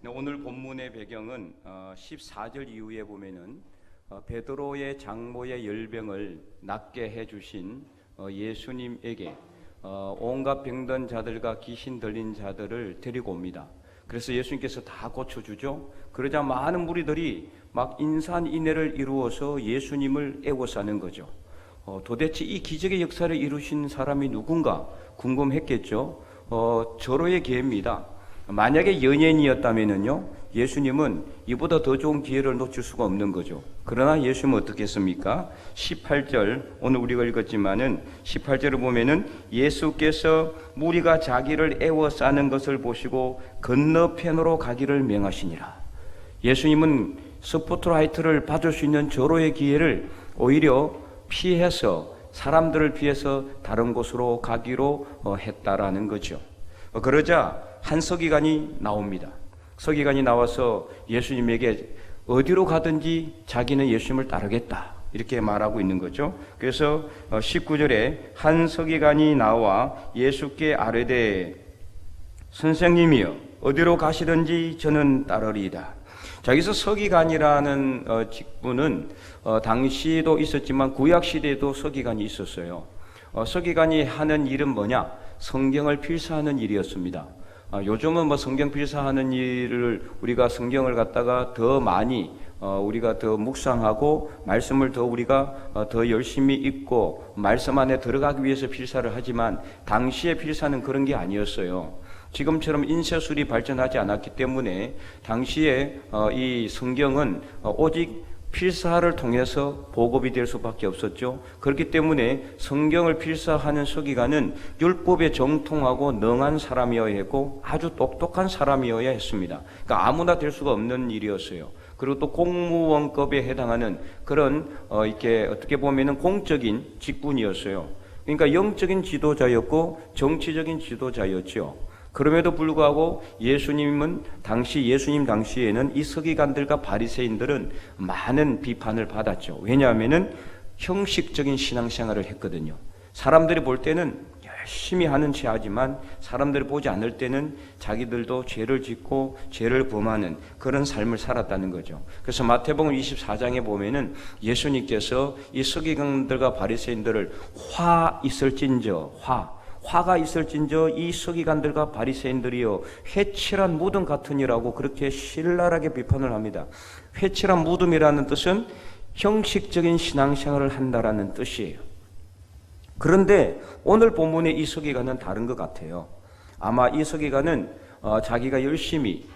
오늘 본문의 배경은 14절 이후에 보면은 베드로의 장모의 열병을 낫게 해주신 예수님에게 온갖 병든 자들과 귀신 들린 자들을 데리고 옵니다. 그래서 예수님께서 다 고쳐주죠. 그러자 많은 무리들이 막 인산인해를 이루어서 예수님을 애워싸는 거죠. 도대체 이 기적의 역사를 이루신 사람이 누군가 궁금했겠죠. 절호의 기회입니다. 만약에 연예인이었다면요, 예수님은 이보다 더 좋은 기회를 놓칠 수가 없는 거죠. 그러나 예수님은 어떻게 했습니까? 18절, 오늘 우리가 읽었지만은 18절을 보면은 예수께서 무리가 자기를 애워싸는 것을 보시고 건너편으로 가기를 명하시니라. 예수님은 스포트라이트를 받을 수 있는 절호의 기회를 오히려 피해서 사람들을 피해서 다른 곳으로 가기로 했다라는 거죠. 그러자 한 서기관이 나옵니다. 서기관이 나와서 예수님에게 어디로 가든지 자기는 예수님을 따르겠다 이렇게 말하고 있는 거죠. 그래서 19절에 한 서기관이 나와 예수께 아뢰되 선생님이여 어디로 가시든지 저는 따르리이다. 자, 여기서 서기관이라는 직분은 당시에도 있었지만 구약시대에도 서기관이 있었어요. 서기관이 하는 일은 뭐냐? 성경을 필사하는 일이었습니다. 요즘은 뭐 성경 필사하는 일을 우리가 성경을 갖다가 더 많이 우리가 더 묵상하고 말씀을 더 우리가 더 열심히 읽고 말씀 안에 들어가기 위해서 필사를 하지만 당시의 필사는 그런 게 아니었어요. 지금처럼 인쇄술이 발전하지 않았기 때문에 당시에 이 성경은 오직 필사를 통해서 보급이 될 수밖에 없었죠. 그렇기 때문에 성경을 필사하는 서기관은 율법에 정통하고 능한 사람이어야 했고 아주 똑똑한 사람이어야 했습니다. 그러니까 아무나 될 수가 없는 일이었어요. 그리고 또 공무원급에 해당하는 그런 이렇게 어떻게 보면은 공적인 직분이었어요. 그러니까 영적인 지도자였고 정치적인 지도자였죠. 그럼에도 불구하고 예수님 당시에는 이 서기관들과 바리새인들은 많은 비판을 받았죠. 왜냐하면은 형식적인 신앙생활을 했거든요. 사람들이 볼 때는 열심히 하는 체 하지만 사람들이 보지 않을 때는 자기들도 죄를 짓고 죄를 범하는 그런 삶을 살았다는 거죠. 그래서 마태복음 24장에 보면은 예수님께서 이 서기관들과 바리새인들을 화가 있을진저 이 서기관들과 바리새인들이여 회칠한 무덤 같으니라고 그렇게 신랄하게 비판을 합니다. 회칠한 무덤이라는 뜻은 형식적인 신앙생활을 한다라는 뜻이에요. 그런데 오늘 본문의 이 서기관은 다른 것 같아요. 아마 이 서기관은 자기가 열심히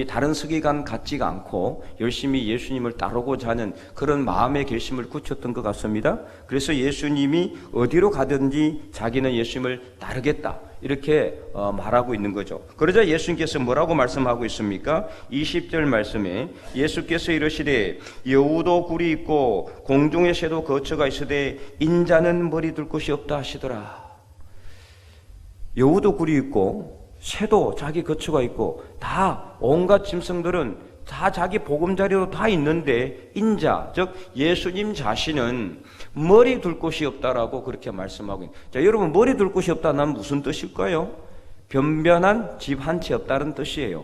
다른 서기관 같지가 않고 열심히 예수님을 따르고자 하는 그런 마음의 결심을 굳혔던 것 같습니다. 그래서 예수님이 어디로 가든지 자기는 예수님을 따르겠다 이렇게 말하고 있는 거죠. 그러자 예수님께서 뭐라고 말씀하고 있습니까? 20절 말씀에 예수께서 이르시되 여우도 굴이 있고 공중의 새도 거처가 있으되 인자는 머리 둘 곳이 없다 하시더라. 여우도 굴이 있고 새도 자기 거처가 있고 다 온갖 짐승들은 다 자기 보금자리로 다 있는데 인자 즉 예수님 자신은 머리 둘 곳이 없다라고 그렇게 말씀하고 있습니다. 자, 여러분 머리 둘 곳이 없다는 무슨 뜻일까요? 변변한 집 한 채 없다는 뜻이에요.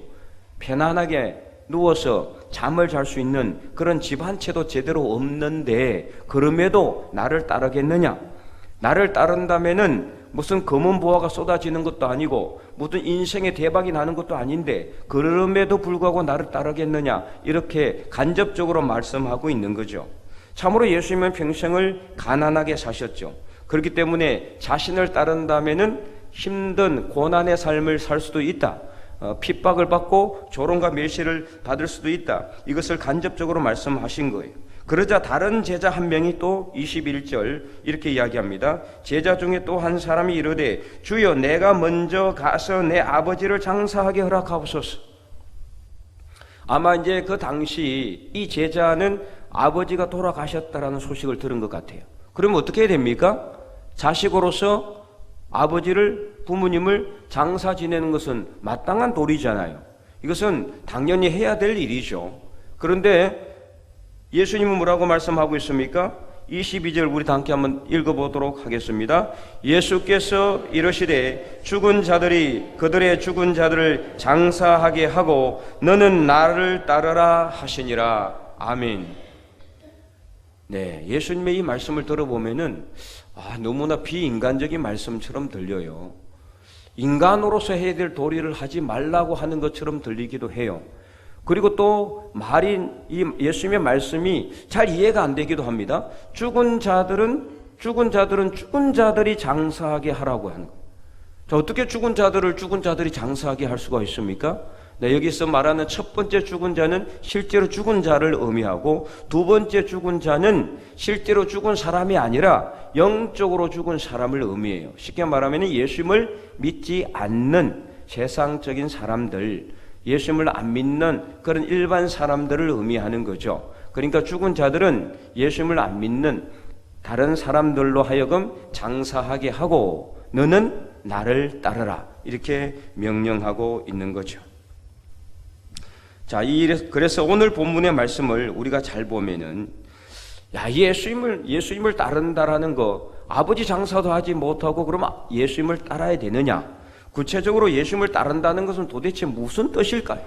편안하게 누워서 잠을 잘 수 있는 그런 집 한 채도 제대로 없는데 그럼에도 나를 따르겠느냐? 나를 따른다면은 무슨 검은 보화가 쏟아지는 것도 아니고 무슨 인생의 대박이 나는 것도 아닌데 그럼에도 불구하고 나를 따르겠느냐 이렇게 간접적으로 말씀하고 있는 거죠. 참으로 예수님은 평생을 가난하게 사셨죠. 그렇기 때문에 자신을 따른다면은 힘든 고난의 삶을 살 수도 있다. 핍박을 받고 조롱과 멸시를 받을 수도 있다. 이것을 간접적으로 말씀하신 거예요. 그러자 다른 제자 한 명이 또 21절 이렇게 이야기합니다. 제자 중에 또 한 사람이 이르되 주여 내가 먼저 가서 내 아버지를 장사하게 허락하옵소서. 아마 이제 그 당시 이 제자는 아버지가 돌아가셨다라는 소식을 들은 것 같아요. 그러면 어떻게 해야 됩니까? 자식으로서 부모님을 장사 지내는 것은 마땅한 도리잖아요. 이것은 당연히 해야 될 일이죠. 그런데 예수님은 뭐라고 말씀하고 있습니까? 22절 우리 다 함께 한번 읽어보도록 하겠습니다. 예수께서 이르시되 죽은 자들이 그들의 죽은 자들을 장사하게 하고 너는 나를 따르라 하시니라. 아멘. 네, 예수님의 이 말씀을 들어보면은 너무나 비인간적인 말씀처럼 들려요. 인간으로서 해야 될 도리를 하지 말라고 하는 것처럼 들리기도 해요. 그리고 또 이 예수님의 말씀이 잘 이해가 안 되기도 합니다. 죽은 자들은 죽은 자들이 장사하게 하라고 하는 거예요. 자, 어떻게 죽은 자들이 장사하게 할 수가 있습니까? 네, 여기서 말하는 첫 번째 죽은 자는 실제로 죽은 자를 의미하고, 두 번째 죽은 자는 실제로 죽은 사람이 아니라 영적으로 죽은 사람을 의미해요. 쉽게 말하면 예수님을 믿지 않는 세상적인 사람들, 예수님을 안 믿는 그런 일반 사람들을 의미하는 거죠. 그러니까 죽은 자들은 예수님을 안 믿는 다른 사람들로 하여금 장사하게 하고 너는 나를 따르라, 이렇게 명령하고 있는 거죠. 자, 그래서 오늘 본문의 말씀을 우리가 잘 보면은, 예수님을 따른다라는 거, 아버지 장사도 하지 못하고 그러면 예수님을 따라야 되느냐? 구체적으로 예수님을 따른다는 것은 도대체 무슨 뜻일까요?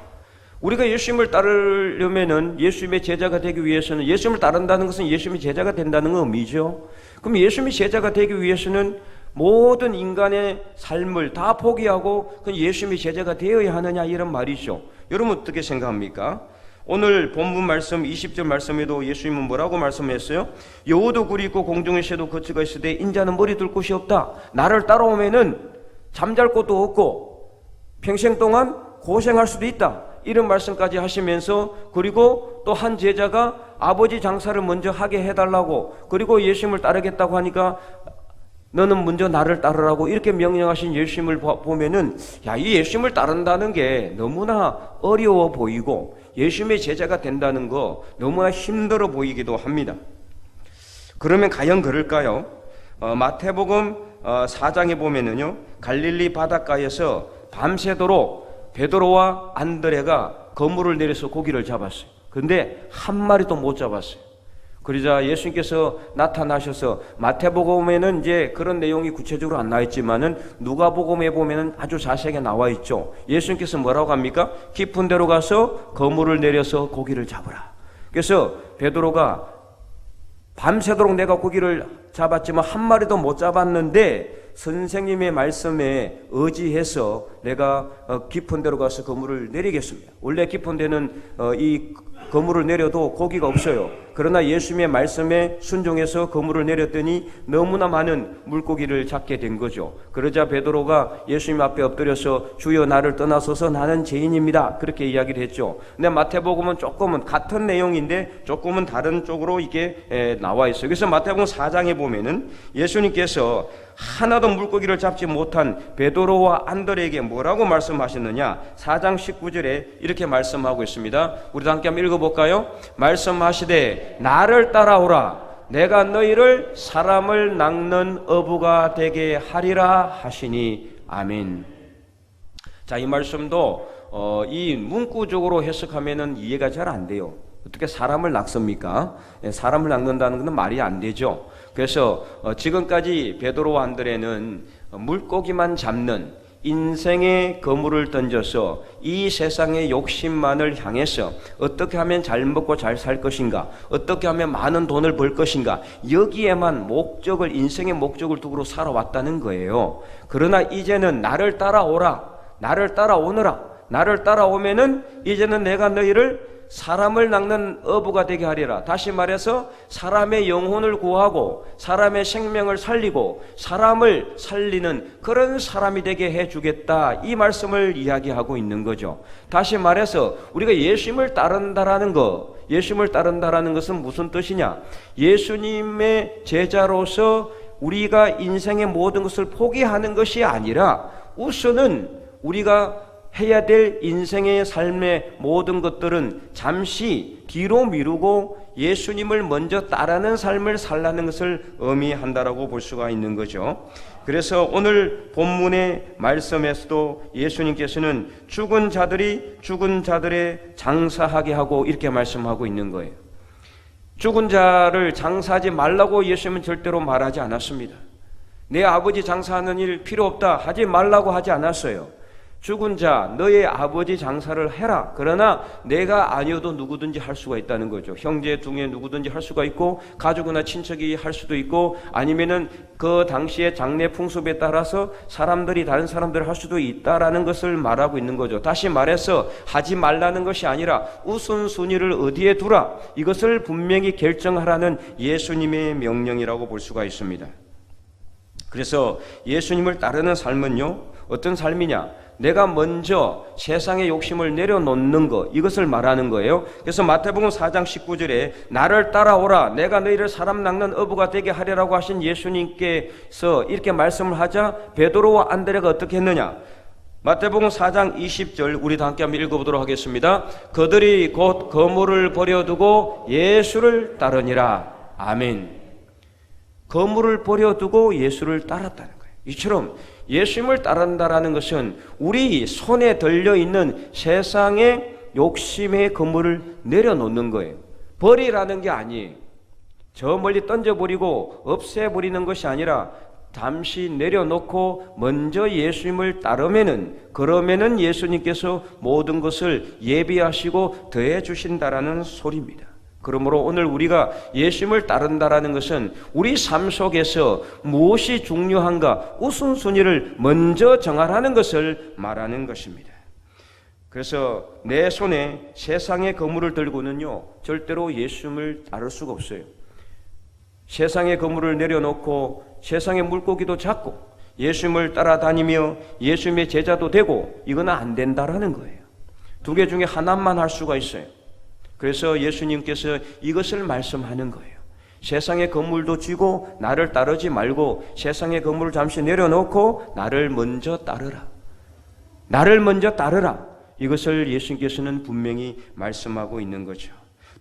우리가 예수님을 따르려면은, 예수님의 제자가 되기 위해서는, 예수님을 따른다는 것은 예수님의 제자가 된다는 의미죠. 그럼 예수님의 제자가 되기 위해서는 모든 인간의 삶을 다 포기하고 그 예수님의 제자가 되어야 하느냐, 이런 말이죠. 여러분 어떻게 생각합니까? 오늘 본문 말씀 20절 말씀에도 예수님은 뭐라고 말씀했어요? 여우도 굴이 있고 공중의 새도 거처가 있으되 인자는 머리 둘 곳이 없다. 나를 따라오면은 잠잘 곳도 없고 평생 동안 고생할 수도 있다, 이런 말씀까지 하시면서, 그리고 또 한 제자가 아버지 장사를 먼저 하게 해달라고, 그리고 예수님을 따르겠다고 하니까 너는 먼저 나를 따르라고 이렇게 명령하신 예수님을 보면은, 이 예수님을 따른다는 게 너무나 어려워 보이고 예수님의 제자가 된다는 거 너무나 힘들어 보이기도 합니다. 그러면 과연 그럴까요? 마태복음 4장에 보면은요, 갈릴리 바닷가에서 밤새도록 베드로와 안드레가 그물을 내려서 고기를 잡았어요. 그런데 한 마리도 못 잡았어요. 그러자 예수님께서 나타나셔서, 마태복음에는 이제 그런 내용이 구체적으로 안 나와 있지만은 누가복음에 보면은 아주 자세하게 나와 있죠. 예수님께서 뭐라고 합니까? 깊은 데로 가서 그물을 내려서 고기를 잡으라. 그래서 베드로가 밤새도록 내가 고기를 잡았지만 한 마리도 못 잡았는데 선생님의 말씀에 의지해서 내가 깊은 데로 가서 그물을 내리겠습니다. 원래 깊은 데는 이 그물을 내려도 고기가 없어요. 그러나 예수님의 말씀에 순종해서 그물을 내렸더니 너무나 많은 물고기를 잡게 된 거죠. 그러자 베드로가 예수님 앞에 엎드려서 주여 나를 떠나소서 나는 죄인입니다, 그렇게 이야기를 했죠. 근데 마태복음은 조금은 같은 내용인데 조금은 다른 쪽으로 이게 나와 있어요. 그래서 마태복음 4장에 보면은 예수님께서 하나도 물고기를 잡지 못한 베드로와 안드레에게 뭐라고 말씀하셨느냐? 4장 19절에 이렇게 말씀하고 있습니다. 우리도 함께 한번 읽어볼까요? 말씀하시되 나를 따라오라, 내가 너희를 사람을 낚는 어부가 되게 하리라 하시니. 아멘. 자, 이 말씀도 이 문구적으로 해석하면은 이해가 잘 안 돼요. 어떻게 사람을 낚습니까? 사람을 낚는다는 것은 말이 안 되죠. 그래서 지금까지 베드로와 안드레는 물고기만 잡는 인생의 그물을 던져서 이 세상의 욕심만을 향해서 어떻게 하면 잘 먹고 잘 살 것인가, 어떻게 하면 많은 돈을 벌 것인가, 여기에만 인생의 목적을 두고 살아왔다는 거예요. 그러나 이제는 나를 따라오라, 나를 따라오너라, 나를 따라오면은 이제는 내가 너희를 사람을 낚는 어부가 되게 하리라. 다시 말해서 사람의 영혼을 구하고 사람의 생명을 살리고 사람을 살리는 그런 사람이 되게 해주겠다, 이 말씀을 이야기하고 있는 거죠. 다시 말해서 우리가 예수님을 따른다라는 것은 무슨 뜻이냐? 예수님의 제자로서 우리가 인생의 모든 것을 포기하는 것이 아니라 우선은 우리가 해야 될 인생의 삶의 모든 것들은 잠시 뒤로 미루고 예수님을 먼저 따르는 삶을 살라는 것을 의미한다라고 볼 수가 있는 거죠. 그래서 오늘 본문의 말씀에서도 예수님께서는 죽은 자들이 죽은 자들의 장사하게 하고 이렇게 말씀하고 있는 거예요. 죽은 자를 장사하지 말라고 예수님은 절대로 말하지 않았습니다. 내 아버지 장사하는 일 필요 없다 하지 말라고 하지 않았어요. 죽은 자 너의 아버지 장사를 해라. 그러나 내가 아니어도 누구든지 할 수가 있다는 거죠. 형제 중에 누구든지 할 수가 있고 가족이나 친척이 할 수도 있고 아니면은 그 당시의 장례 풍습에 따라서 사람들이 다른 사람들을 할 수도 있다라는 것을 말하고 있는 거죠. 다시 말해서 하지 말라는 것이 아니라 우선순위를 어디에 두라, 이것을 분명히 결정하라는 예수님의 명령이라고 볼 수가 있습니다. 그래서 예수님을 따르는 삶은요, 어떤 삶이냐? 내가 먼저 세상의 욕심을 내려놓는 것, 이것을 말하는 거예요. 그래서 마태복음 4장 19절에 나를 따라오라, 내가 너희를 사람 낚는 어부가 되게 하리라고 하신 예수님께서 이렇게 말씀을 하자 베드로와 안드레가 어떻게 했느냐? 마태복음 4장 20절 우리 다 함께 한번 읽어보도록 하겠습니다. 그들이 곧 거물을 버려두고 예수를 따르니라. 아멘. 거물을 버려두고 예수를 따랐다는 거예요. 이처럼 예수님을 따른다라는 것은 우리 손에 들려있는 세상의 욕심의 그물을 내려놓는 거예요. 버리라는 게 아니에요. 저 멀리 던져버리고 없애버리는 것이 아니라 잠시 내려놓고 먼저 예수님을 그러면은 예수님께서 모든 것을 예비하시고 더해 주신다라는 소리입니다. 그러므로 오늘 우리가 예수님을 따른다라는 것은 우리 삶 속에서 무엇이 중요한가 우선순위를 먼저 정하라는 것을 말하는 것입니다. 그래서 내 손에 세상의 거물을 들고는요 절대로 예수님을 따를 수가 없어요. 세상의 거물을 내려놓고 세상의 물고기도 잡고 예수님을 따라다니며 예수님의 제자도 되고 이거는 안 된다라는 거예요. 두 개 중에 하나만 할 수가 있어요. 그래서 예수님께서 이것을 말씀하는 거예요. 세상의 건물도 쥐고 나를 따르지 말고 세상의 건물을 잠시 내려놓고 나를 먼저 따르라. 나를 먼저 따르라. 이것을 예수님께서는 분명히 말씀하고 있는 거죠.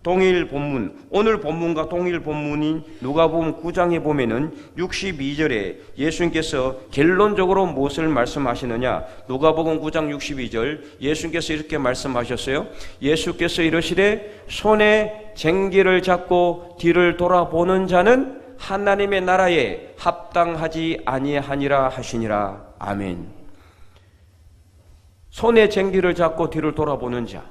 동일 본문, 오늘 본문과 동일 본문인 누가복음 9장에 보면은 62절에 예수님께서 결론적으로 무엇을 말씀하시느냐? 누가복음 9장 62절 예수님께서 이렇게 말씀하셨어요. 예수께서 이르시되 손에 쟁기를 잡고 뒤를 돌아보는 자는 하나님의 나라에 합당하지 아니하니라 하시니라. 아멘. 손에 쟁기를 잡고 뒤를 돌아보는 자,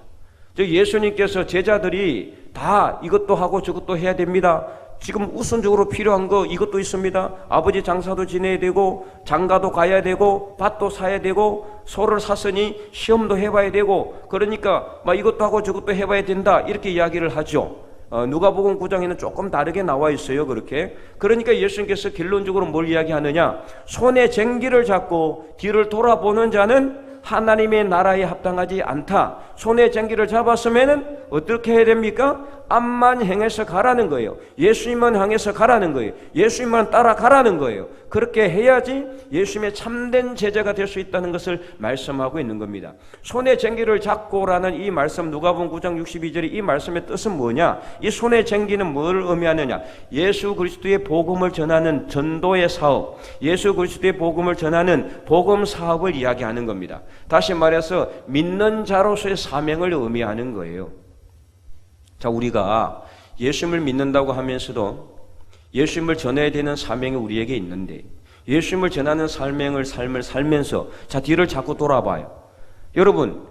즉 예수님께서 제자들이 다 이것도 하고 저것도 해야 됩니다. 지금 우선적으로 필요한 거 이것도 있습니다. 아버지 장사도 지내야 되고 장가도 가야 되고 밭도 사야 되고 소를 샀으니 시험도 해봐야 되고 그러니까 막 이것도 하고 저것도 해봐야 된다 이렇게 이야기를 하죠. 누가복음 9장에는 조금 다르게 나와 있어요. 그렇게. 그러니까 예수님께서 결론적으로 뭘 이야기하느냐? 손에 쟁기를 잡고 뒤를 돌아보는 자는 하나님의 나라에 합당하지 않다. 손에 쟁기를 잡았으면은 어떻게 해야 됩니까? 앞만 향해서 가라는 거예요. 예수님만 향해서 가라는 거예요. 예수님만 따라가라는 거예요. 그렇게 해야지 예수님의 참된 제자가 될 수 있다는 것을 말씀하고 있는 겁니다. 손에 쟁기를 잡고라는 이 말씀, 누가복음 9장 62절의 이 말씀의 뜻은 뭐냐? 이 손에 쟁기는 뭘 의미하느냐? 예수 그리스도의 복음을 전하는 전도의 사업, 예수 그리스도의 복음을 전하는 복음 사업을 이야기하는 겁니다. 다시 말해서 믿는 자로서의 사명을 의미하는 거예요. 자, 우리가 예수님을 믿는다고 하면서도 예수님을 전해야 되는 사명이 우리에게 있는데 예수님을 전하는 삶을 살면서 자, 뒤를 자꾸 돌아봐요. 여러분,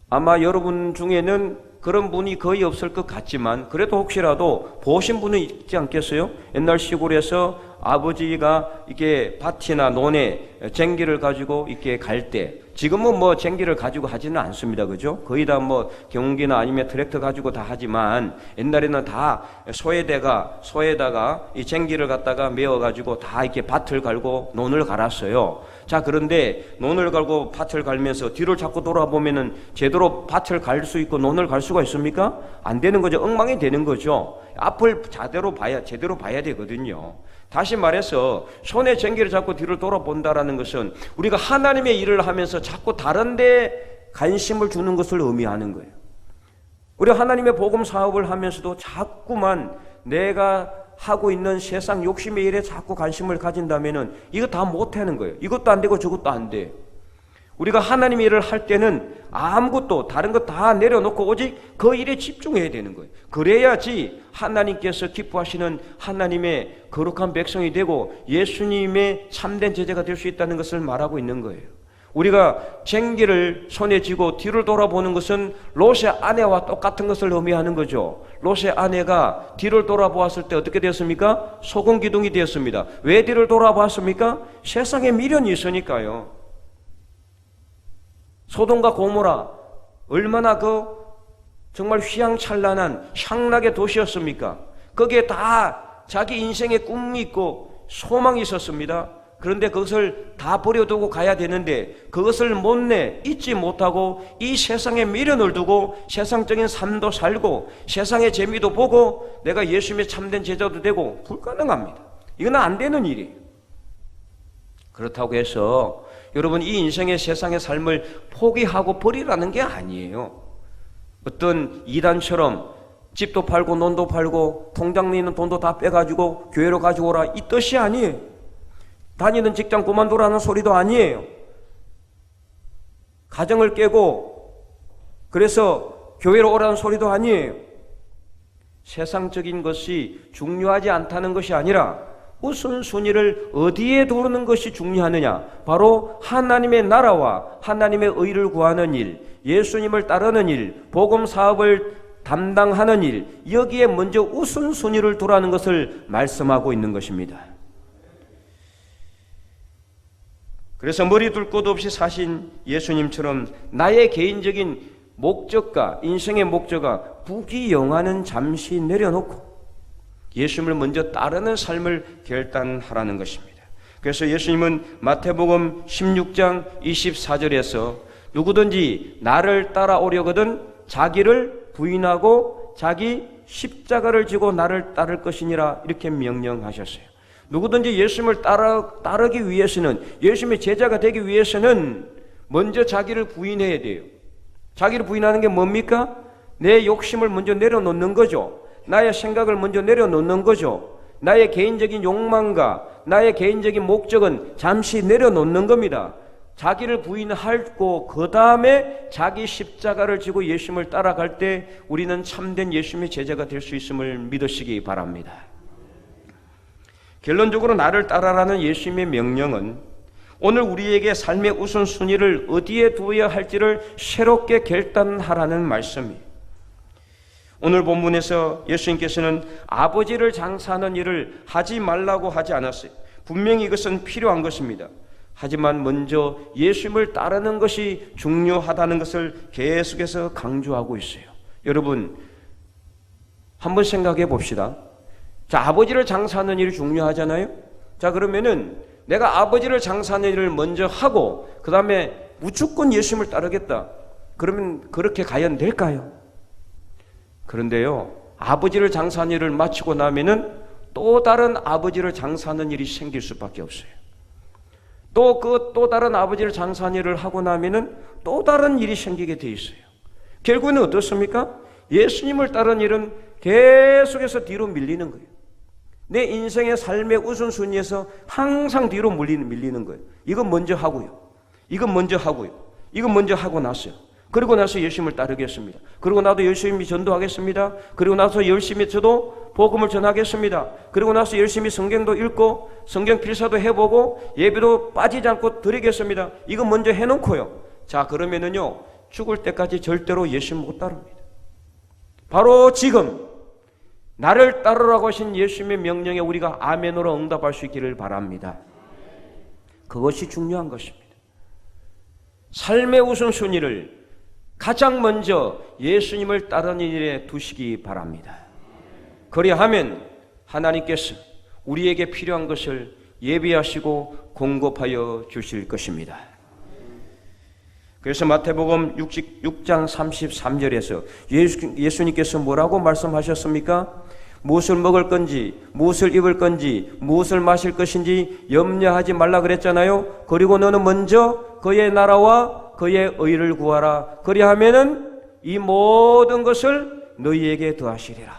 아마 여러분 중에는 그런 분이 거의 없을 것 같지만 그래도 혹시라도 보신 분은 있지 않겠어요? 옛날 시골에서 아버지가 이렇게 밭이나 논에 쟁기를 가지고 이렇게 갈 때, 지금은 뭐 쟁기를 가지고 하지는 않습니다. 그죠? 거의 다 뭐 경운기나 아니면 트랙터 가지고 다 하지만 옛날에는 다 소에다가 이 쟁기를 갖다가 메어 가지고 다 이렇게 밭을 갈고 논을 갈았어요. 자, 그런데 논을 갈고 밭을 갈면서 뒤를 자꾸 돌아보면은 제대로 밭을 갈 수 있고 논을 갈 수가 있습니까? 안 되는 거죠. 엉망이 되는 거죠. 앞을 제대로 봐야 되거든요. 다시 말해서 손에 쟁기를 잡고 뒤를 돌아본다라는 것은 우리가 하나님의 일을 하면서 자꾸 다른 데 관심을 주는 것을 의미하는 거예요. 우리가 하나님의 복음 사업을 하면서도 자꾸만 내가 하고 있는 세상 욕심의 일에 자꾸 관심을 가진다면은 이거 다 못하는 거예요. 이것도 안 되고 저것도 안 돼. 우리가 하나님의 일을 할 때는 아무것도 다른 것 다 내려놓고 오직 그 일에 집중해야 되는 거예요. 그래야지 하나님께서 기뻐하시는 하나님의 거룩한 백성이 되고 예수님의 참된 제자가 될 수 있다는 것을 말하고 있는 거예요. 우리가 쟁기를 손에 쥐고 뒤를 돌아보는 것은 롯의 아내와 똑같은 것을 의미하는 거죠. 롯의 아내가 뒤를 돌아보았을 때 어떻게 되었습니까? 소금 기둥이 되었습니다. 왜 뒤를 돌아보았습니까? 세상에 미련이 있으니까요. 소돔과 고모라 얼마나 정말 휘황찬란한 향락의 도시였습니까? 거기에 다 자기 인생의 꿈이 있고 소망이 있었습니다. 그런데 그것을 다 버려두고 가야 되는데 그것을 못내 잊지 못하고 이 세상에 미련을 두고 세상적인 삶도 살고 세상의 재미도 보고 내가 예수님의 참된 제자도 되고 불가능합니다. 이건 안 되는 일이에요. 그렇다고 해서 여러분 이 인생의 세상의 삶을 포기하고 버리라는 게 아니에요. 어떤 이단처럼 집도 팔고 논도 팔고 통장에 있는 돈도 다 빼가지고 교회로 가지고 오라 이 뜻이 아니에요. 다니는 직장 그만두라는 소리도 아니에요. 가정을 깨고 그래서 교회로 오라는 소리도 아니에요. 세상적인 것이 중요하지 않다는 것이 아니라 우선순위를 어디에 두는 것이 중요하느냐? 바로 하나님의 나라와 하나님의 의를 구하는 일, 예수님을 따르는 일, 복음 사업을 담당하는 일, 여기에 먼저 우선순위를 두라는 것을 말씀하고 있는 것입니다. 그래서 머리 둘 곳 없이 사신 예수님처럼 나의 개인적인 목적과 인생의 목적과 부귀영화는 잠시 내려놓고 예수님을 먼저 따르는 삶을 결단하라는 것입니다. 그래서 예수님은 마태복음 16장 24절에서 누구든지 나를 따라오려거든 자기를 부인하고 자기 십자가를 지고 나를 따를 것이니라 이렇게 명령하셨어요. 누구든지 예수님을 따르기 위해서는 예수님의 제자가 되기 위해서는 먼저 자기를 부인해야 돼요. 자기를 부인하는 게 뭡니까? 내 욕심을 먼저 내려놓는 거죠. 나의 생각을 먼저 내려놓는 거죠. 나의 개인적인 욕망과 나의 개인적인 목적은 잠시 내려놓는 겁니다. 자기를 부인하고 그 다음에 자기 십자가를 지고 예수님을 따라갈 때 우리는 참된 예수님의 제자가 될 수 있음을 믿으시기 바랍니다. 결론적으로 나를 따라라는 예수님의 명령은 오늘 우리에게 삶의 우선순위를 어디에 두어야 할지를 새롭게 결단하라는 말씀이에요. 오늘 본문에서 예수님께서는 아버지를 장사하는 일을 하지 말라고 하지 않았어요. 분명히 이것은 필요한 것입니다. 하지만 먼저 예수님을 따르는 것이 중요하다는 것을 계속해서 강조하고 있어요. 여러분 한번 생각해 봅시다. 자, 아버지를 장사하는 일이 중요하잖아요. 자, 그러면은 내가 아버지를 장사하는 일을 먼저 하고 그 다음에 무조건 예수님을 따르겠다. 그러면 그렇게 과연 될까요? 그런데요, 아버지를 장사하는 일을 마치고 나면은 또 다른 아버지를 장사하는 일이 생길 수밖에 없어요. 또 다른 아버지를 장사하는 일을 하고 나면은 또 다른 일이 생기게 돼 있어요. 결국은 어떻습니까? 예수님을 따르는 일은 계속해서 뒤로 밀리는 거예요. 내 인생의 삶의 우선순위에서 항상 뒤로 밀리는 거예요. 이건 먼저 하고요. 이건 먼저 하고요. 이건 먼저 하고 났어요. 그리고 나서 예수님을 따르겠습니다. 그리고 나도 열심히 전도하겠습니다. 그리고 나서 열심히 저도 복음을 전하겠습니다. 그리고 나서 열심히 성경도 읽고 성경 필사도 해보고 예배도 빠지지 않고 드리겠습니다. 이거 먼저 해놓고요. 자, 그러면은요 죽을 때까지 절대로 예수님 못 따릅니다. 바로 지금 나를 따르라고 하신 예수님의 명령에 우리가 아멘으로 응답할 수 있기를 바랍니다. 그것이 중요한 것입니다. 삶의 우선순위를 가장 먼저 예수님을 따르는 일에 두시기 바랍니다. 그리하면 하나님께서 우리에게 필요한 것을 예비하시고 공급하여 주실 것입니다. 그래서 마태복음 6장 33절에서 예수님께서 뭐라고 말씀하셨습니까? 무엇을 먹을 건지, 무엇을 입을 건지, 무엇을 마실 것인지 염려하지 말라 그랬잖아요. 그리고 너는 먼저 그의 나라와 그의 의를 구하라. 그리하면은 이 모든 것을 너희에게 더하시리라.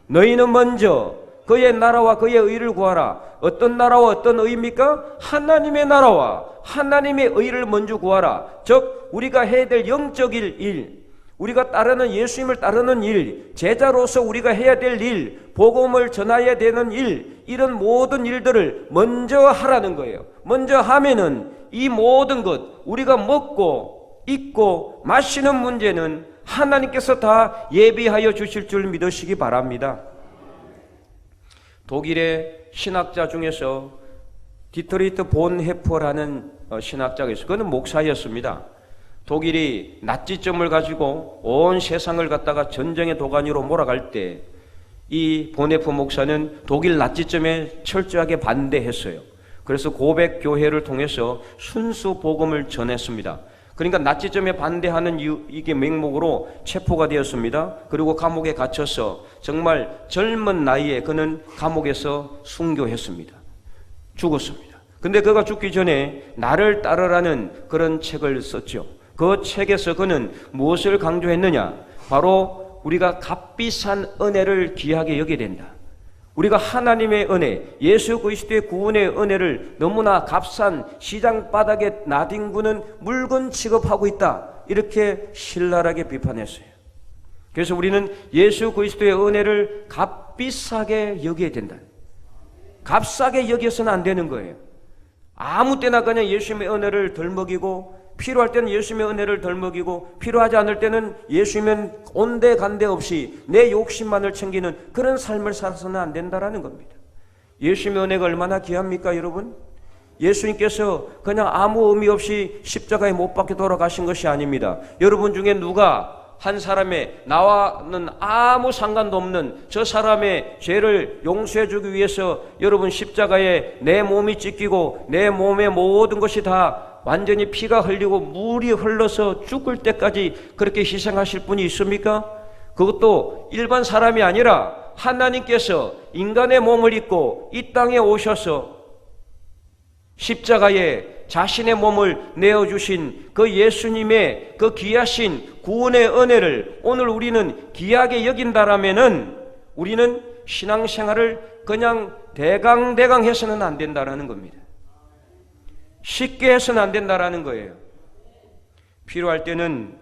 너희는 먼저 그의 나라와 그의 의를 구하라. 어떤 나라와 어떤 의입니까? 하나님의 나라와 하나님의 의를 먼저 구하라. 즉 우리가 해야 될 영적 일, 우리가 따르는 예수님을 따르는 일, 제자로서 우리가 해야 될 일, 복음을 전해야 되는 일, 이런 모든 일들을 먼저 하라는 거예요. 먼저 하면은 이 모든 것, 우리가 먹고 입고 마시는 문제는 하나님께서 다 예비하여 주실 줄 믿으시기 바랍니다. 독일의 신학자 중에서 디트리트 본 헤퍼라는 신학자가 있어요. 그는 목사였습니다. 독일이 나치점을 가지고 온 세상을 갖다가 전쟁의 도가니로 몰아갈 때 이 보네프 목사는 독일 나치점에 철저하게 반대했어요. 그래서 고백 교회를 통해서 순수 복음을 전했습니다. 그러니까 나치점에 반대하는 이게 맹목으로 체포가 되었습니다. 그리고 감옥에 갇혀서 정말 젊은 나이에 그는 감옥에서 순교했습니다. 죽었습니다. 근데 그가 죽기 전에 나를 따르라는 그런 책을 썼죠. 그 책에서 그는 무엇을 강조했느냐? 바로 우리가 값비싼 은혜를 귀하게 여겨야 된다. 우리가 하나님의 은혜, 예수 그리스도의 구원의 은혜를 너무나 값싼 시장 바닥에 나뒹구는 물건 취급하고 있다. 이렇게 신랄하게 비판했어요. 그래서 우리는 예수 그리스도의 은혜를 값비싸게 여겨야 된다. 값싸게 여겨서는 안 되는 거예요. 아무 때나 그냥 예수님의 은혜를 덜 먹이고, 필요할 때는 예수님의 은혜를 덜 먹이고, 필요하지 않을 때는 예수님은 온데간데 없이 내 욕심만을 챙기는 그런 삶을 살아서는 안 된다라는 겁니다. 예수님의 은혜가 얼마나 귀합니까, 여러분? 예수님께서 그냥 아무 의미 없이 십자가에 못 박혀 돌아가신 것이 아닙니다. 여러분 중에 누가 한 사람의, 나와는 아무 상관도 없는 저 사람의 죄를 용서해 주기 위해서 여러분 십자가에 내 몸이 찢기고 내 몸의 모든 것이 다 완전히 피가 흘리고 물이 흘러서 죽을 때까지 그렇게 희생하실 분이 있습니까? 그것도 일반 사람이 아니라 하나님께서 인간의 몸을 입고 이 땅에 오셔서 십자가에 자신의 몸을 내어주신 그 예수님의 그 귀하신 구원의 은혜를 오늘 우리는 귀하게 여긴다라면은 우리는 신앙생활을 그냥 대강 해서는 안 된다라는 겁니다. 쉽게 해서는 안 된다라는 거예요. 필요할 때는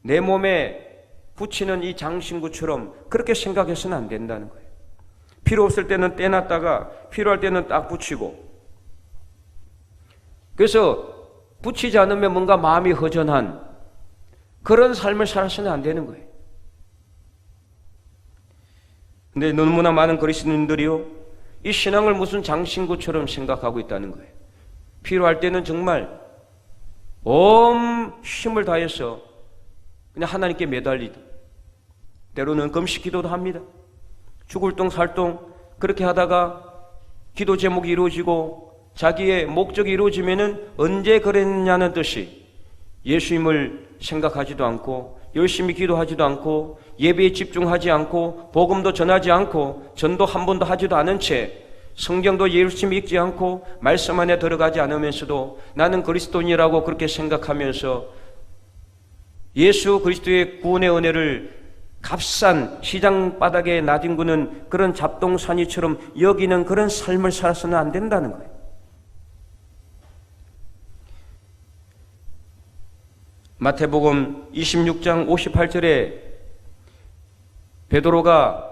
내 몸에 붙이는 이 장신구처럼 그렇게 생각해서는 안 된다는 거예요. 필요 없을 때는 떼놨다가 필요할 때는 딱 붙이고, 그래서 붙이지 않으면 뭔가 마음이 허전한 그런 삶을 살아서는 안 되는 거예요. 근데 너무나 많은 그리스도인들이요, 이 신앙을 무슨 장신구처럼 생각하고 있다는 거예요. 필요할 때는 정말 온 힘을 다해서 그냥 하나님께 매달리다. 때로는 금식 기도도 합니다. 죽을 똥 살 똥 그렇게 하다가 기도 제목이 이루어지고 자기의 목적이 이루어지면은 언제 그랬냐는 듯이 예수님을 생각하지도 않고 열심히 기도하지도 않고 예배에 집중하지 않고 복음도 전하지 않고 전도 한 번도 하지도 않은 채 성경도 열심히 읽지 않고 말씀 안에 들어가지 않으면서도 나는 그리스도인이라고 그렇게 생각하면서 예수 그리스도의 구원의 은혜를 값싼 시장 바닥에 나뒹구는 그런 잡동사니처럼 여기는 그런 삶을 살아서는 안 된다는 거예요. 마태복음 26장 58절에 베드로가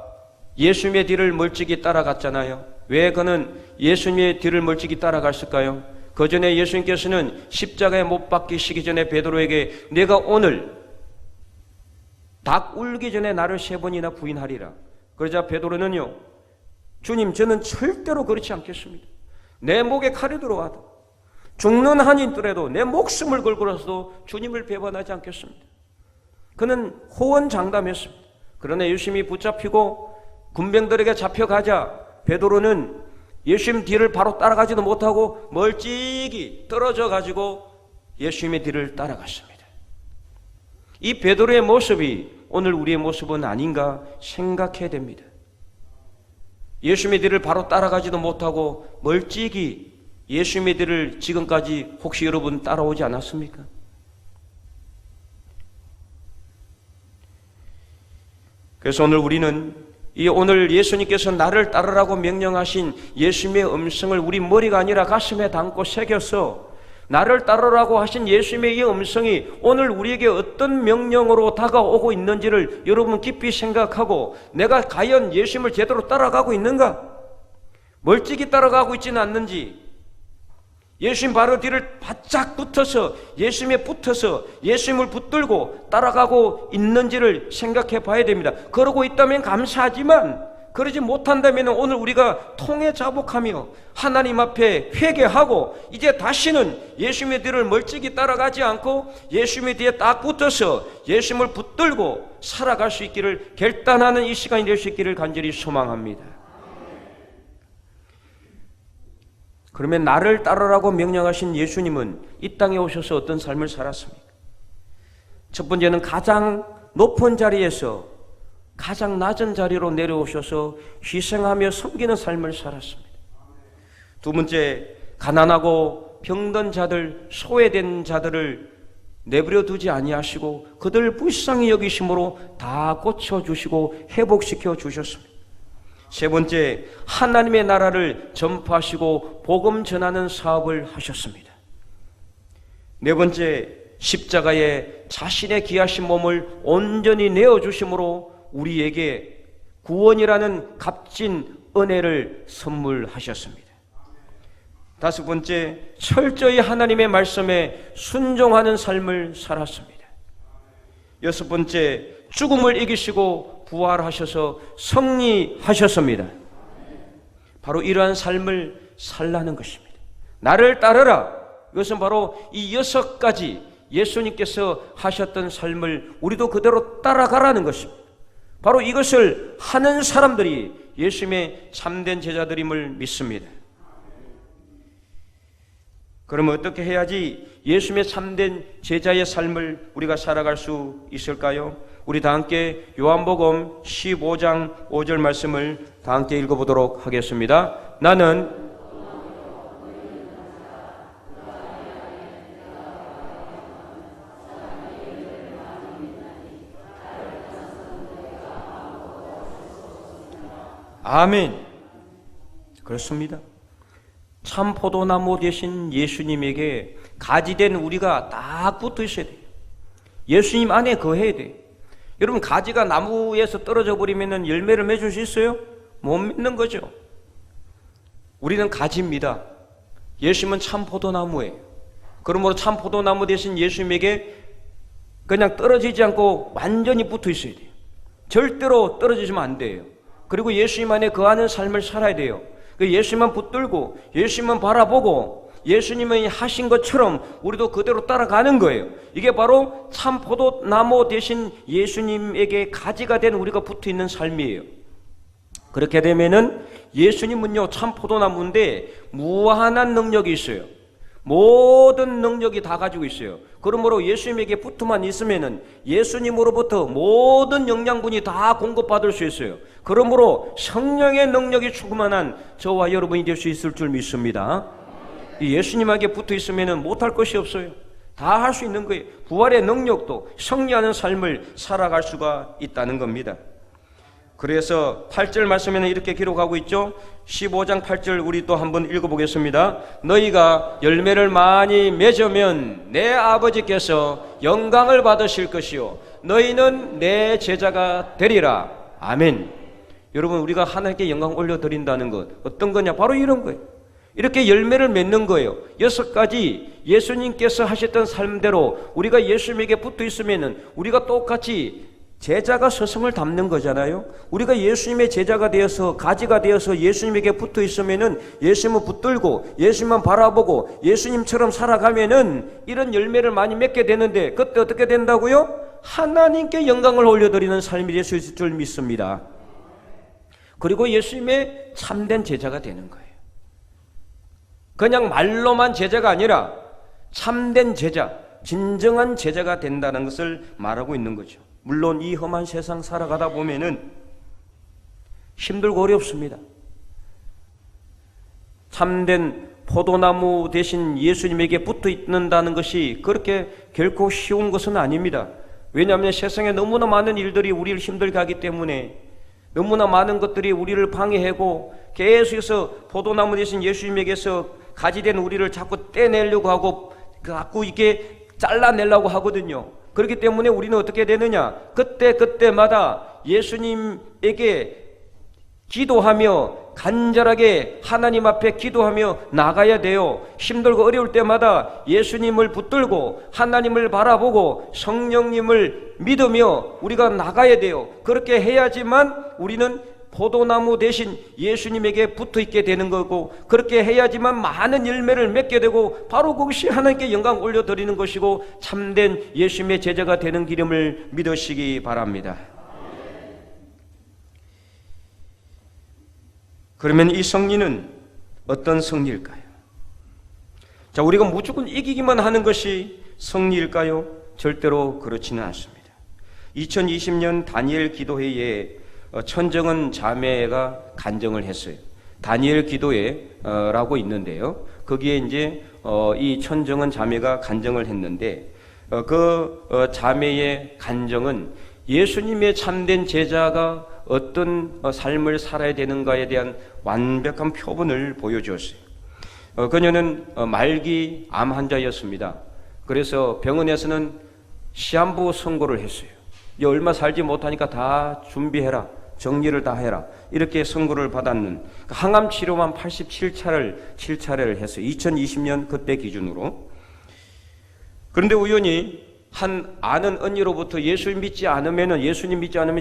예수님의 뒤를 멀찍이 따라갔잖아요. 왜 그는 예수님의 뒤를 멀찍이 따라갔을까요? 그 전에 예수님께서는 십자가에 못 박히시기 전에 베드로에게 내가 오늘 닭 울기 전에 나를 3번이나 부인하리라. 그러자 베드로는요, 주님, 저는 절대로 그렇지 않겠습니다. 내 목에 칼이 들어와도 죽는 한이 있더라도 내 목숨을 걸고라도 주님을 배반하지 않겠습니다. 그는 호언장담했습니다. 그러나 예수님이 붙잡히고 군병들에게 잡혀가자 베드로는 예수님 뒤를 바로 따라가지도 못하고 멀찍이 떨어져 가지고 예수님의 뒤를 따라갔습니다. 이 베드로의 모습이 오늘 우리의 모습은 아닌가 생각해야 됩니다. 예수님의 뒤를 바로 따라가지도 못하고 멀찍이 예수님의 뒤를 지금까지 혹시 여러분 따라오지 않았습니까? 그래서 오늘 우리는 이 오늘 예수님께서 나를 따르라고 명령하신 예수님의 음성을 우리 머리가 아니라 가슴에 담고 새겨서 나를 따르라고 하신 예수님의 이 음성이 오늘 우리에게 어떤 명령으로 다가오고 있는지를 여러분 깊이 생각하고 내가 과연 예수님을 제대로 따라가고 있는가? 멀찍이 따라가고 있지는 않는지, 예수님 바로 뒤를 바짝 붙어서 예수님에 붙어서 예수님을 붙들고 따라가고 있는지를 생각해 봐야 됩니다. 그러고 있다면 감사하지만 그러지 못한다면 오늘 우리가 통해 자복하며 하나님 앞에 회개하고 이제 다시는 예수님의 뒤를 멀찍이 따라가지 않고 예수님의 뒤에 딱 붙어서 예수님을 붙들고 살아갈 수 있기를 결단하는 이 시간이 될 수 있기를 간절히 소망합니다. 그러면 나를 따르라고 명령하신 예수님은 이 땅에 오셔서 어떤 삶을 살았습니까? 첫 번째는 가장 높은 자리에서 가장 낮은 자리로 내려오셔서 희생하며 섬기는 삶을 살았습니다. 두 번째, 가난하고 병든 자들, 소외된 자들을 내버려 두지 아니하시고 그들 불쌍히 여기심으로 다 고쳐주시고 회복시켜 주셨습니다. 세 번째, 하나님의 나라를 전파하시고 복음 전하는 사업을 하셨습니다. 네 번째, 십자가에 자신의 귀하신 몸을 온전히 내어주심으로 우리에게 구원이라는 값진 은혜를 선물하셨습니다. 다섯 번째, 철저히 하나님의 말씀에 순종하는 삶을 살았습니다. 여섯 번째, 죽음을 이기시고 부활하셔서 승리하셨습니다. 바로 이러한 삶을 살라는 것입니다. 나를 따르라. 이것은 바로 이 6가지 예수님께서 하셨던 삶을 우리도 그대로 따라가라는 것입니다. 바로 이것을 하는 사람들이 예수님의 참된 제자들임을 믿습니다. 그러면 어떻게 해야지 예수님의 참된 제자의 삶을 우리가 살아갈 수 있을까요? 우리 다 함께 요한복음 15장 5절 말씀을 다 함께 읽어보도록 하겠습니다. 나는 아멘. 그렇습니다. 참 포도나무 되신 예수님에게 가지된 우리가 딱 붙어 있어야 돼요. 예수님 안에 거해야 돼요. 여러분, 가지가 나무에서 떨어져 버리면 열매를 맺을 수 있어요? 못 맺는 거죠. 우리는 가지입니다. 예수님은 참 포도나무예요. 그러므로 참 포도나무 되신 예수님에게 그냥 떨어지지 않고 완전히 붙어 있어야 돼요. 절대로 떨어지시면 안 돼요. 그리고 예수님 안에 거하는 삶을 살아야 돼요. 예수님만 붙들고 예수님만 바라보고 예수님이 하신 것처럼 우리도 그대로 따라가는 거예요. 이게 바로 참 포도나무 되신 예수님에게 가지가 된 우리가 붙어있는 삶이에요. 그렇게 되면은 예수님은요 참 포도나무인데 무한한 능력이 있어요. 모든 능력이 다 가지고 있어요. 그러므로 예수님에게 붙어만 있으면은 예수님으로부터 모든 영양분이 다 공급받을 수 있어요. 그러므로 성령의 능력이 충만한 저와 여러분이 될 수 있을 줄 믿습니다. 예수님에게 붙어 있으면은 못할 것이 없어요. 다 할 수 있는 거예요. 부활의 능력도 승리하는 삶을 살아갈 수가 있다는 겁니다. 그래서 8절 말씀에는 이렇게 기록하고 있죠. 15장 8절 우리 또 한번 읽어보겠습니다. 너희가 열매를 많이 맺으면 내 아버지께서 영광을 받으실 것이요 너희는 내 제자가 되리라. 아멘. 여러분, 우리가 하나님께 영광 올려드린다는 것 어떤 거냐? 바로 이런 거예요. 이렇게 열매를 맺는 거예요. 6가지 예수님께서 하셨던 삶대로 우리가 예수님에게 붙어 있으면 우리가 똑같이 제자가 스승을 닮는 거잖아요. 우리가 예수님의 제자가 되어서 가지가 되어서 예수님에게 붙어 있으면은 예수님을 붙들고 예수님만 바라보고 예수님처럼 살아가면은 이런 열매를 많이 맺게 되는데 그때 어떻게 된다고요? 하나님께 영광을 올려드리는 삶이 될 수 있을 줄 믿습니다. 그리고 예수님의 참된 제자가 되는 거예요. 그냥 말로만 제자가 아니라 참된 제자, 진정한 제자가 된다는 것을 말하고 있는 거죠. 물론 이 험한 세상 살아가다 보면은 힘들고 어렵습니다. 참된 포도나무 대신 예수님에게 붙어 있는다는 것이 그렇게 결코 쉬운 것은 아닙니다. 왜냐하면 세상에 너무나 많은 일들이 우리를 힘들게 하기 때문에 너무나 많은 것들이 우리를 방해하고 계속해서 포도나무 대신 예수님에게서 가지된 우리를 자꾸 떼내려고 하고 자꾸 이렇게 잘라내려고 하거든요. 그렇기 때문에 우리는 어떻게 되느냐? 그때마다 예수님에게 기도하며 간절하게 하나님 앞에 기도하며 나가야 돼요. 힘들고 어려울 때마다 예수님을 붙들고 하나님을 바라보고 성령님을 믿으며 우리가 나가야 돼요. 그렇게 해야지만 우리는 포도나무 대신 예수님에게 붙어 있게 되는 거고, 그렇게 해야지만 많은 열매를 맺게 되고, 바로 그것이 하나님께 영광 올려드리는 것이고 참된 예수님의 제자가 되는 길임을 믿으시기 바랍니다. 그러면 이 승리는 어떤 승리일까요? 자, 우리가 무조건 이기기만 하는 것이 승리일까요? 절대로 그렇지는 않습니다. 2020년 다니엘 기도회에 천정은 자매가 간증을 했어요. 다니엘 기도회라고 있는데요. 거기에 이제 이 천정은 자매가 간증을 했는데 그 자매의 간증은 예수님의 참된 제자가 어떤 삶을 살아야 되는가에 대한 완벽한 표본을 보여주었어요. 그녀는 말기 암 환자였습니다. 그래서 병원에서는 시한부 선고를 했어요. 얼마 살지 못하니까 다 준비해라, 정리를 다 해라, 이렇게 선고를 받았는 항암 치료만 87차를 했어요. 2020년 그때 기준으로. 그런데 우연히 한 아는 언니로부터 예수님 믿지 않으면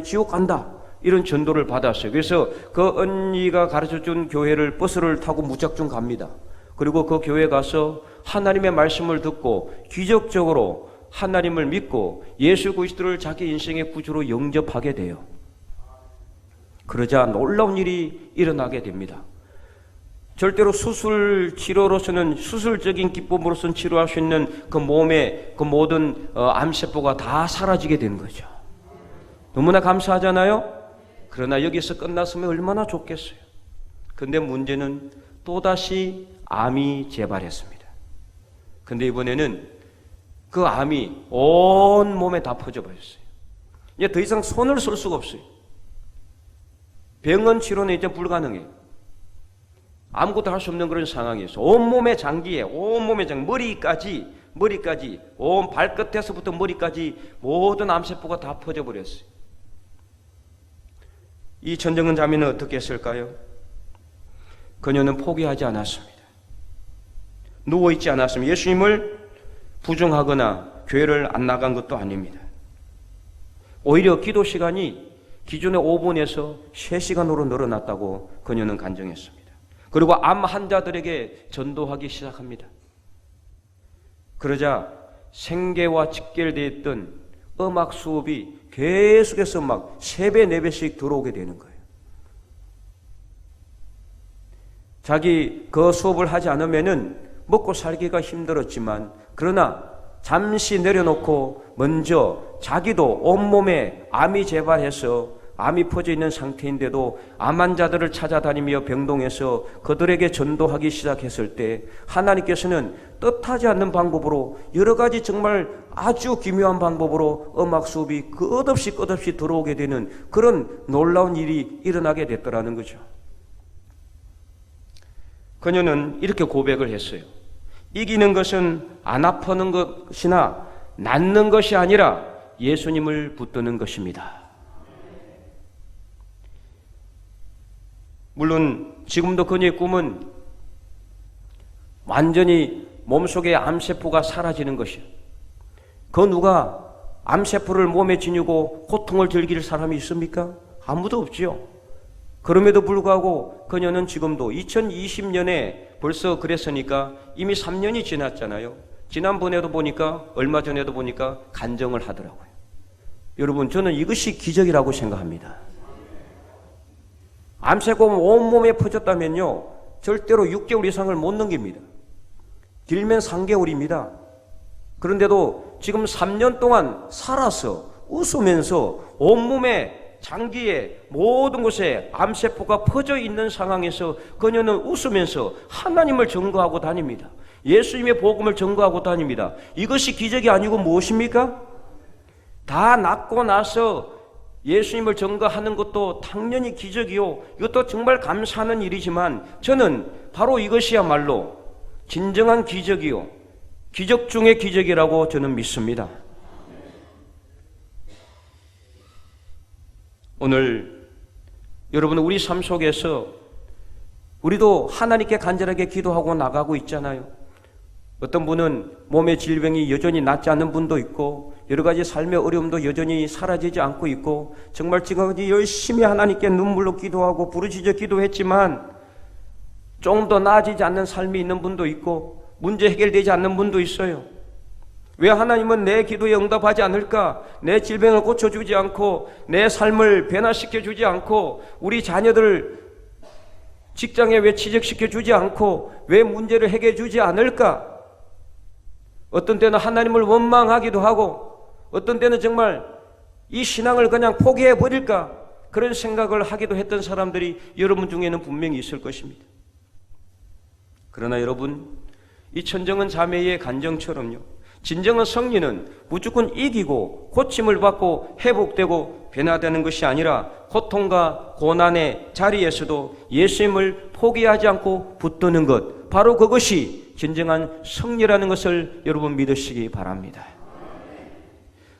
지옥 간다, 이런 전도를 받았어요. 그래서 그 언니가 가르쳐준 교회를 버스를 타고 무작정 갑니다. 그리고 그 교회 가서 하나님의 말씀을 듣고 기적적으로 하나님을 믿고 예수 그리스도를 자기 인생의 구주로 영접하게 돼요. 그러자 놀라운 일이 일어나게 됩니다. 절대로 수술 치료로서는, 수술적인 기법으로서는 치료할 수 있는 그 몸의 그 모든 암세포가 다 사라지게 되는 거죠. 너무나 감사하잖아요. 그러나 여기서 끝났으면 얼마나 좋겠어요. 근데 문제는 또다시 암이 재발했습니다. 근데 이번에는 그 암이 온 몸에 다 퍼져버렸어요. 이제 더 이상 손을 쓸 수가 없어요. 병원 치료는 이제 불가능해요. 아무것도 할 수 없는 그런 상황이었어요. 온몸의 장기에, 머리까지, 온 발끝에서부터 머리까지 모든 암세포가 다 퍼져버렸어요. 이 천정은 자매는 어떻게 했을까요? 그녀는 포기하지 않았습니다. 누워있지 않았습니다. 예수님을 부정하거나 교회를 안 나간 것도 아닙니다. 오히려 기도 시간이 기존의 5분에서 3시간으로 늘어났다고 그녀는 간증했습니다. 그리고 암 환자들에게 전도하기 시작합니다. 그러자 생계와 직결되어 있던 음악 수업이 계속해서 막 3배, 4배씩 들어오게 되는 거예요. 자기 그 수업을 하지 않으면은 먹고 살기가 힘들었지만, 그러나 잠시 내려놓고 먼저 자기도 온몸에 암이 재발해서 암이 퍼져 있는 상태인데도 암 환자들을 찾아다니며 병동에서 그들에게 전도하기 시작했을 때 하나님께서는 뜻하지 않는 방법으로 여러 가지 정말 아주 기묘한 방법으로 음악 수업이 끝없이 들어오게 되는 그런 놀라운 일이 일어나게 됐더라는 거죠. 그녀는 이렇게 고백을 했어요. 이기는 것은 안 아프는 것이나 낫는 것이 아니라 예수님을 붙드는 것입니다. 물론 지금도 그녀의 꿈은 완전히 몸속의 암세포가 사라지는 것이에요. 그 누가 암세포를 몸에 지니고 고통을 즐길 사람이 있습니까? 아무도 없지요. 그럼에도 불구하고 그녀는 지금도 2020년에 벌써 그랬으니까 이미 3년이 지났잖아요. 지난번에도 보니까, 얼마 전에도 보니까 간증을 하더라고요. 여러분, 저는 이것이 기적이라고 생각합니다. 암세포가 온몸에 퍼졌다면요, 절대로 6개월 이상을 못 넘깁니다. 길면 3개월입니다. 그런데도 지금 3년 동안 살아서 웃으면서 온몸에, 장기에, 모든 곳에 암세포가 퍼져 있는 상황에서 그녀는 웃으면서 하나님을 증거하고 다닙니다. 예수님의 복음을 증거하고 다닙니다. 이것이 기적이 아니고 무엇입니까? 다 낫고 나서 예수님을 증거하는 것도 당연히 기적이요, 이것도 정말 감사하는 일이지만 저는 바로 이것이야말로 진정한 기적이요, 기적 중의 기적이라고 저는 믿습니다. 오늘 여러분, 우리 삶 속에서 우리도 하나님께 간절하게 기도하고 나가고 있잖아요. 어떤 분은 몸의 질병이 여전히 낫지 않는 분도 있고, 여러 가지 삶의 어려움도 여전히 사라지지 않고 있고, 정말 지금까지 열심히 하나님께 눈물로 기도하고 부르짖어 기도했지만 조금 더 나아지지 않는 삶이 있는 분도 있고, 문제 해결되지 않는 분도 있어요. 왜 하나님은 내 기도에 응답하지 않을까? 내 질병을 고쳐주지 않고, 내 삶을 변화시켜주지 않고, 우리 자녀들을 직장에 왜 취직시켜주지 않고, 왜 문제를 해결해주지 않을까? 어떤 때는 하나님을 원망하기도 하고, 어떤 때는 정말 이 신앙을 그냥 포기해버릴까? 그런 생각을 하기도 했던 사람들이 여러분 중에는 분명히 있을 것입니다. 그러나 여러분, 이 천정은 자매의 간정처럼요, 진정한 승리는 무조건 이기고 고침을 받고 회복되고 변화되는 것이 아니라 고통과 고난의 자리에서도 예수님을 포기하지 않고 붙드는 것, 바로 그것이 진정한 승리라는 것을 여러분 믿으시기 바랍니다.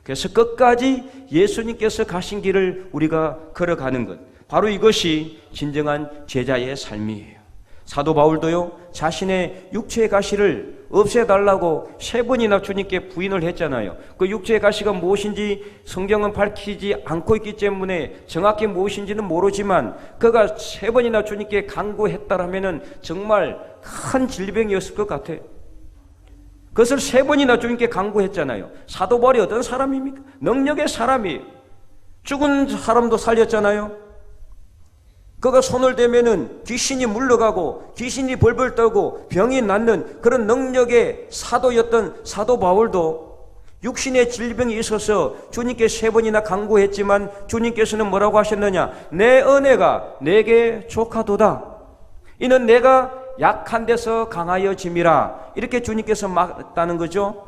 그래서 끝까지 예수님께서 가신 길을 우리가 걸어가는 것, 바로 이것이 진정한 제자의 삶이에요. 사도 바울도요, 자신의 육체의 가시를 없애달라고 3번이나 주님께 부인을 했잖아요. 그 육체의 가시가 무엇인지 성경은 밝히지 않고 있기 때문에 정확히 무엇인지는 모르지만, 그가 3번이나 주님께 간구했다라면은 정말 큰 질병이었을 것 같아요. 그것을 3번이나 주님께 간구했잖아요. 사도 바울이 어떤 사람입니까? 능력의 사람이에요. 죽은 사람도 살렸잖아요. 그가 손을 대면은 귀신이 물러가고 귀신이 벌벌 떨고 병이 낫는 그런 능력의 사도였던 사도 바울도 육신의 질병이 있어서 주님께 3번이나 간구했지만 주님께서는 뭐라고 하셨느냐? 내 은혜가 내게 족하도다. 이는 내가 약한 데서 강하여짐이라. 이렇게 주님께서 말했다는 거죠.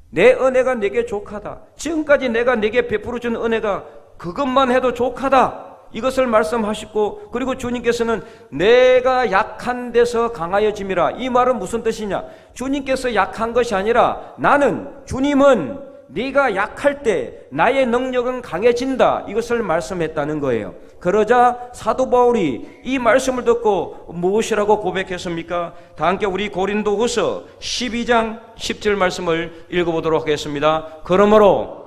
내 은혜가 내게 족하다. 지금까지 내가 내게 베풀어 준 은혜가 그것만 해도 족하다. 이것을 말씀하시고, 그리고 주님께서는 내가 약한 데서 강하여짐이라. 이 말은 무슨 뜻이냐? 주님께서 약한 것이 아니라 나는, 주님은 네가 약할 때 나의 능력은 강해진다. 이것을 말씀했다는 거예요. 그러자 사도 바울이 이 말씀을 듣고 무엇이라고 고백했습니까? 다 함께 우리 고린도후서 12장 10절 말씀을 읽어보도록 하겠습니다. 그러므로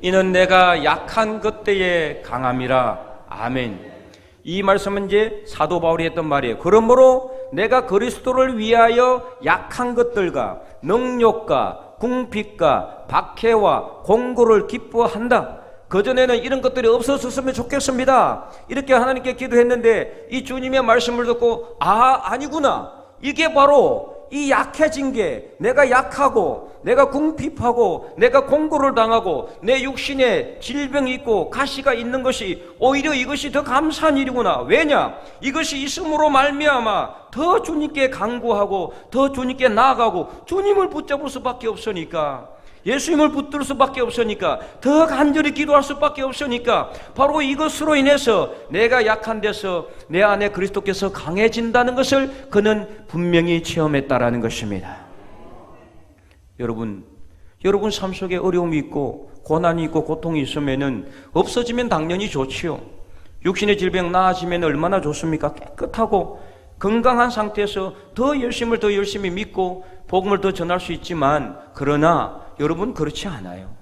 이는 내가 약한 그때의 강함이라. 아멘. 이 말씀은 이제 사도 바울이 했던 말이에요. 그러므로 내가 그리스도를 위하여 약한 것들과 능욕과 궁핍과 박해와 공고를 기뻐한다. 그전에는 이런 것들이 없었으면 좋겠습니다. 이렇게 하나님께 기도했는데 이 주님의 말씀을 듣고 아니구나. 이게 바로 이 약해진 게, 내가 약하고 내가 궁핍하고 내가 공고를 당하고 내 육신에 질병이 있고 가시가 있는 것이 오히려 이것이 더 감사한 일이구나. 왜냐? 이것이 있음으로 말미암아 더 주님께 간구하고 더 주님께 나아가고 주님을 붙잡을 수밖에 없으니까, 예수님을 붙들 수밖에 없으니까, 더 간절히 기도할 수밖에 없으니까, 바로 이것으로 인해서 내가 약한 데서 내 안에 그리스도께서 강해진다는 것을 그는 분명히 체험했다라는 것입니다. 여러분 삶 속에 어려움이 있고 고난이 있고 고통이 있으면은 없어지면 당연히 좋지요. 육신의 질병 나아지면 얼마나 좋습니까? 깨끗하고 건강한 상태에서 더 열심히 믿고 복음을 더 전할 수 있지만, 그러나 여러분 그렇지 않아요.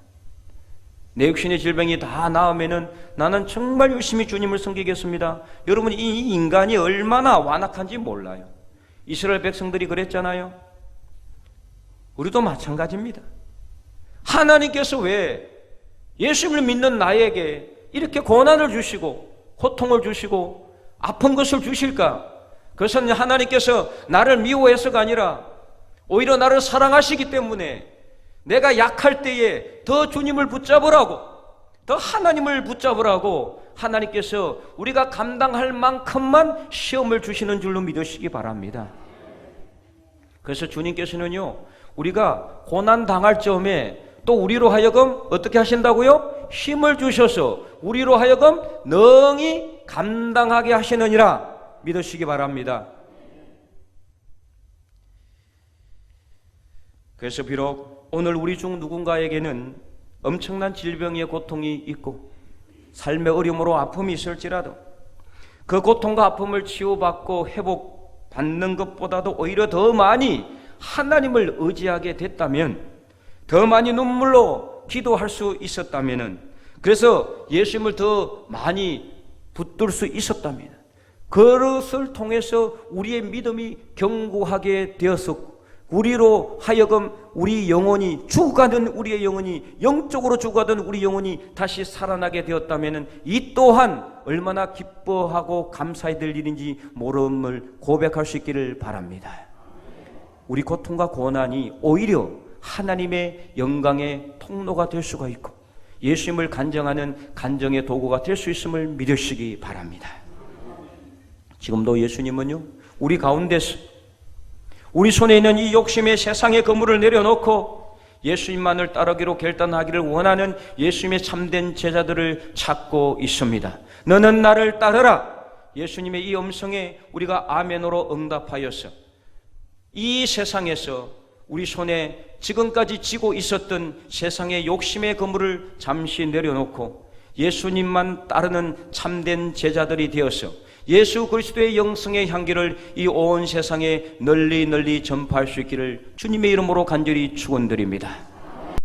내 육신의 질병이 다 나으면은 나는 정말 열심히 주님을 섬기겠습니다. 여러분, 이 인간이 얼마나 완악한지 몰라요. 이스라엘 백성들이 그랬잖아요. 우리도 마찬가지입니다. 하나님께서 왜 예수님을 믿는 나에게 이렇게 고난을 주시고 고통을 주시고 아픈 것을 주실까? 그것은 하나님께서 나를 미워해서가 아니라 오히려 나를 사랑하시기 때문에 내가 약할 때에 더 주님을 붙잡으라고, 더 하나님을 붙잡으라고 하나님께서 우리가 감당할 만큼만 시험을 주시는 줄로 믿으시기 바랍니다. 그래서 주님께서는요, 우리가 고난 당할 점에 또 우리로 하여금 어떻게 하신다고요? 힘을 주셔서 우리로 하여금 능히 감당하게 하시느니라 믿으시기 바랍니다. 그래서 비록 오늘 우리 중 누군가에게는 엄청난 질병의 고통이 있고 삶의 어려움으로 아픔이 있을지라도 그 고통과 아픔을 치유받고 회복받는 것보다도 오히려 더 많이 하나님을 의지하게 됐다면, 더 많이 눈물로 기도할 수 있었다면, 그래서 예수님을 더 많이 붙들 수 있었다면, 그것을 통해서 우리의 믿음이 견고하게 되었었고, 우리로 하여금 우리 영혼이 죽어가는 우리의 영혼이, 영적으로 죽어가던 우리 영혼이 다시 살아나게 되었다면 이 또한 얼마나 기뻐하고 감사해야 될 일인지 모름을 고백할 수 있기를 바랍니다. 우리 고통과 고난이 오히려 하나님의 영광의 통로가 될 수가 있고 예수님을 간증하는 간증의 도구가 될 수 있음을 믿으시기 바랍니다. 지금도 예수님은요, 우리 가운데서 우리 손에 있는 이 욕심의 세상의 거물을 내려놓고 예수님만을 따르기로 결단하기를 원하는 예수님의 참된 제자들을 찾고 있습니다. 너는 나를 따르라. 예수님의 이 음성에 우리가 아멘으로 응답하여서 이 세상에서 우리 손에 지금까지 쥐고 있었던 세상의 욕심의 거물을 잠시 내려놓고 예수님만 따르는 참된 제자들이 되어서 예수 그리스도의 영성의 향기를 이 온 세상에 널리 전파할 수 있기를 주님의 이름으로 간절히 축원드립니다.